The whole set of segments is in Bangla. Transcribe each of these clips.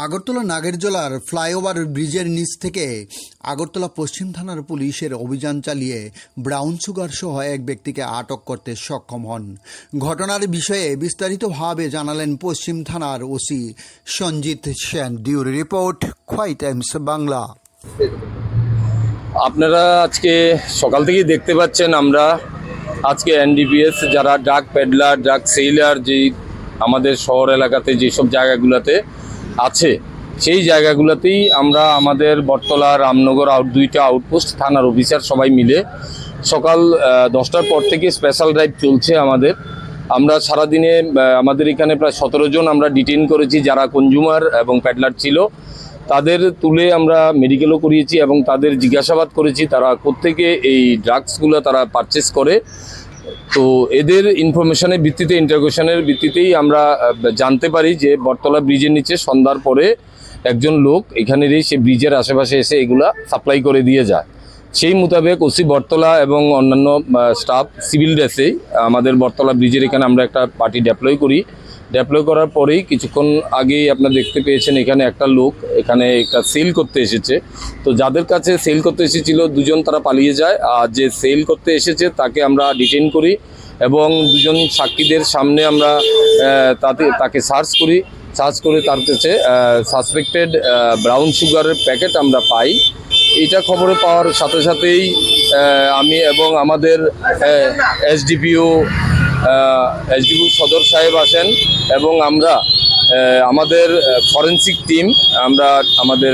আগরতলা নাগেরজোলার ফ্লাইওভার ব্রিজের নিচ থেকে আগরতলা পশ্চিম থানার পুলিশের অভিযান চালিয়ে ব্রাউন সুগার সহ এক ব্যক্তিকে আটক করতে সক্ষম হন। ঘটনার বিষয়ে বিস্তারিতভাবে জানালেন পশ্চিম থানার ওসি সঞ্জিত সেন। ডিউরি রিপোর্ট, খোয়াই টাইমস বাংলা। আপনারা আজকে সকাল থেকেই দেখতে পাচ্ছেন, আমরা আজকে এনডিপিএস যারা ড্রাগ পেডলার, ড্রাগ সেলার যে আমাদের শহর এলাকাতে যেসব জায়গাগুলোতে আছে সেই জায়গাগুলোতেই আমরা আমাদের বটতলা, রামনগর দুইটা আউটপোস্ট থানার অফিসার সবাই মিলে সকাল 10টার পর থেকে স্পেশাল ড্রাইভ চলছে আমাদের। আমরা সারাদিনে আমাদের এখানে প্রায় 17 জন আমরা ডিটেইন করেছি যারা কনজিউমার এবং পেডলার ছিল। তাদের তুলে আমরা মেডিকেলও করিয়েছি এবং তাদের জিজ্ঞাসাবাদ করেছি তারা কোত্থেকে এই ড্রাগসগুলো তারা পারচেস করে। তো এদের ইনফরমেশনের ভিত্তিতে, ইন্টারোগেশনের ভিত্তিতেই আমরা জানতে পারি যে বটতলা ব্রিজের নিচে সন্ধ্যার পরে একজন লোক এখানেরই সে ব্রিজের আশেপাশে এসে এগুলা সাপ্লাই করে দিয়ে যায়। সেই মোতাবেক ওসি বটতলা এবং অন্যান্য স্টাফ সিভিল ড্রেসেই আমাদের বটতলা ব্রিজের এখানে আমরা একটা পার্টি ডেপ্লয় করি। ডেপ্লয় করার পরেই কিছুক্ষণ আগেই আপনারা দেখতে পেয়েছেন এখানে একটা লোক এখানে একটা সেল করতে এসেছে। তো যাদের কাছে সেল করতে এসেছিল দুজন তারা পালিয়ে যায়, আর যে সেল করতে এসেছে তাকে আমরা ডিটেইন করি এবং দুজন সাক্ষীদের সামনে আমরা তাকে সার্চ করে তার কাছে সাসপেক্টেড ব্রাউন সুগারের প্যাকেট আমরা পাই। এটা খবরে পাওয়ার সাথে সাথেই আমি এবং আমাদের এসডিপিও সদর সাহেব আসেন এবং আমরা আমাদের ফরেন্সিক টিম, আমরা আমাদের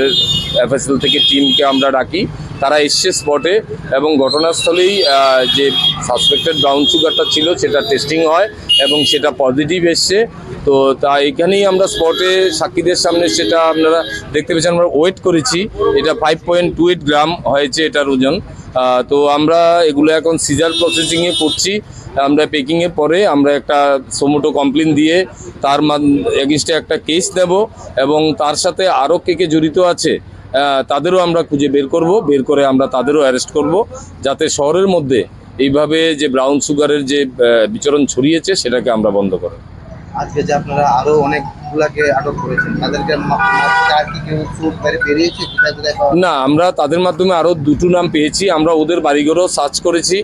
এফএসএল থেকে টিমকে আমরা ডাকি। তারা এসছে স্পটে এবং ঘটনাস্থলেই যে সাসপেক্টেড ব্রাউন সুগারটা ছিল সেটা টেস্টিং হয় এবং সেটা পজিটিভ এসছে। তো তা এখানেই আমরা স্পটে সাক্ষীদের সামনে সেটা আপনারা দেখতে পেয়েছেন, আমরা ওয়েট করেছি। এটা 5.28 গ্রাম হয়েছে এটার ওজন। তো আমরা এগুলো এখন সিজার প্রসেসিংয়ে করছি। আমরা পেকিংয়ের পরে আমরা একটা সোমোটো কমপ্লেন দিয়ে তার এগেইনস্টে একটা কেস দেব এবং তার সাথে আরও কে জড়িত আছে তাদেরও আমরা খুঁজে বের করে আমরা তাদেরও অ্যারেস্ট করব, যাতে শহরের মধ্যে এইভাবে যে ব্রাউন সুগারের যে বিচরণ ছড়িয়েছে সেটাকে আমরা বন্ধ করব। আজকে যে আপনারা আরো অনেকগুলাকে আটক করেছেন, তাদেরকে আর কি কেউ বেরিয়েছে? না, আমরা তাদের মাধ্যমে আরও 2টো নাম পেয়েছি। আমরা ওদের বাড়িঘরও সার্চ করেছি,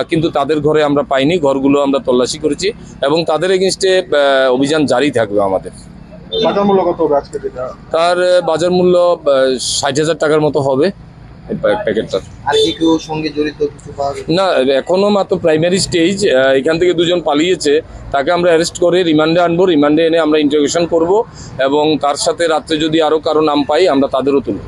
কিন্তু তাদের ঘরে আমরা পাইনি। ঘরগুলো আমরা তল্লাশি করেছি এবং তাদের এগেইনস্টে অভিযান জারি থাকবে আমাদের। বাজার মূল্য কত হবে আজকে? তার বাজার মূল্য 60,000 টাকার মতো হবে প্যাকেটটা। আর কি কেউ সঙ্গে জড়িত কিছু পাওয়া গেছে? না, এখনো মাত্র প্রাইমারি স্টেজ। এখান থেকে দুজন পালিয়েছে, তাকে আমরা অ্যারেস্ট করে রিমান্ডে আনবো। রিমান্ডে এনে আমরা ইন্টারোগেশন করব এবং তার সাথে রাত্রে যদি আরও কারো নাম পাই আমরা তাদেরও তুলব।